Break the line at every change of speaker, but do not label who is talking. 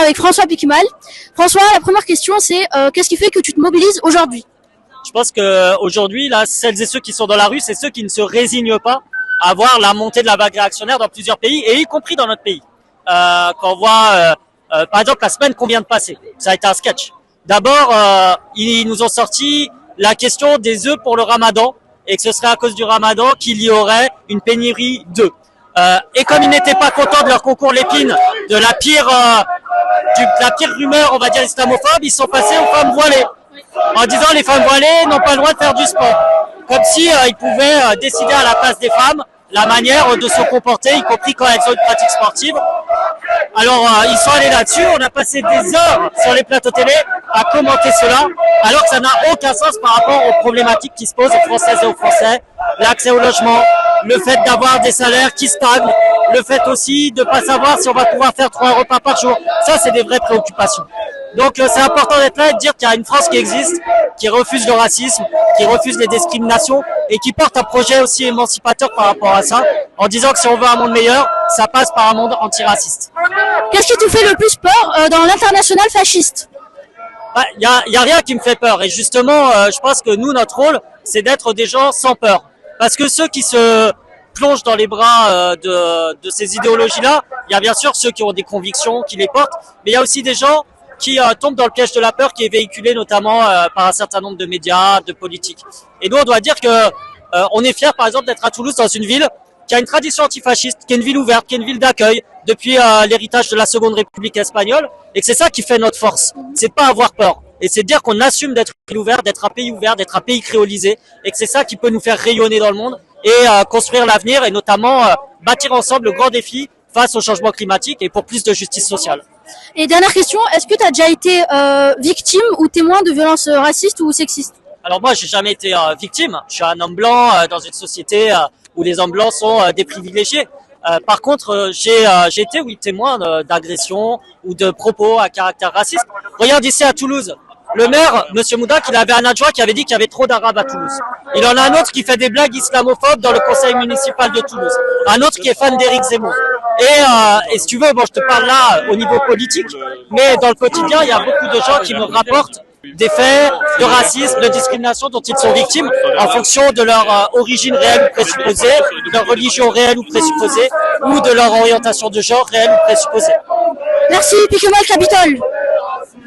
avec François Piquimal. François, la première question c'est qu'est-ce qui fait que tu te mobilises aujourd'hui?
Je pense qu'aujourd'hui, là, celles et ceux qui sont dans la rue, c'est ceux qui ne se résignent pas à voir la montée de la vague réactionnaire dans plusieurs pays, et y compris dans notre pays. Quand on voit, par exemple, la semaine qu'on vient de passer, ça a été un sketch. D'abord, ils nous ont sorti la question des œufs pour le ramadan, et que ce serait à cause du ramadan qu'il y aurait une pénurie d'œufs. Et comme ils n'étaient pas contents de leur concours Lépine, de la pire rumeur, on va dire, islamophobe, ils sont passés aux femmes voilées, en disant les femmes voilées n'ont pas le droit de faire du sport. Comme si ils pouvaient décider à la place des femmes la manière de se comporter, y compris quand elles ont une pratique sportive. Alors ils sont allés là-dessus, on a passé des heures sur les plateaux télé à commenter cela, alors que ça n'a aucun sens par rapport aux problématiques qui se posent aux Françaises et aux Français, l'accès au logement, le fait d'avoir des salaires qui stagnent, le fait aussi de ne pas savoir si on va pouvoir faire 3 repas par jour. Ça, c'est des vraies préoccupations. Donc c'est important d'être là et de dire qu'il y a une France qui existe, qui refuse le racisme, qui refuse les discriminations et qui porte un projet aussi émancipateur par rapport à ça, en disant que si on veut un monde meilleur, ça passe par un monde antiraciste.
Qu'est-ce qui te fait le plus peur dans l'international fasciste?
Y a rien qui me fait peur, et justement, je pense que nous, notre rôle, c'est d'être des gens sans peur. Parce que ceux qui se plongent dans les bras de ces idéologies-là, il y a bien sûr ceux qui ont des convictions, qui les portent, mais il y a aussi des gens qui tombent dans le piège de la peur qui est véhiculé notamment par un certain nombre de médias, de politiques. Et nous, on doit dire que on est fiers, par exemple, d'être à Toulouse, dans une ville qui a une tradition antifasciste, qui est une ville ouverte, qui est une ville d'accueil depuis l'héritage de la Seconde République espagnole, et que c'est ça qui fait notre force. C'est de pas avoir peur, et c'est de dire qu'on assume d'être ouvert, d'être un pays ouvert, d'être un pays créolisé, et que c'est ça qui peut nous faire rayonner dans le monde et construire l'avenir, et notamment bâtir ensemble le grand défi face au changement climatique et pour plus de justice sociale.
Et dernière question, est-ce que tu as déjà été victime ou témoin de violences racistes ou sexistes?
Alors moi, j'ai jamais été victime. Je suis un homme blanc dans une société où les hommes blancs sont des privilégiés. Par contre, j'ai été, oui, témoin d'agressions ou de propos à caractère raciste. Regarde ici à Toulouse, le maire, Monsieur Moudak, il avait un adjoint qui avait dit qu'il y avait trop d'Arabes à Toulouse. Il en a un autre qui fait des blagues islamophobes dans le conseil municipal de Toulouse. Un autre qui est fan d'Éric Zemmour. Et si tu veux, bon, je te parle là au niveau politique, mais dans le quotidien, il y a beaucoup de gens qui me rapportent des faits de racisme, de discrimination dont ils sont victimes en fonction de leur origine réelle ou présupposée, de leur religion réelle ou présupposée, ou de leur orientation de genre réelle ou présupposée.
Merci, Piquimal Capitole.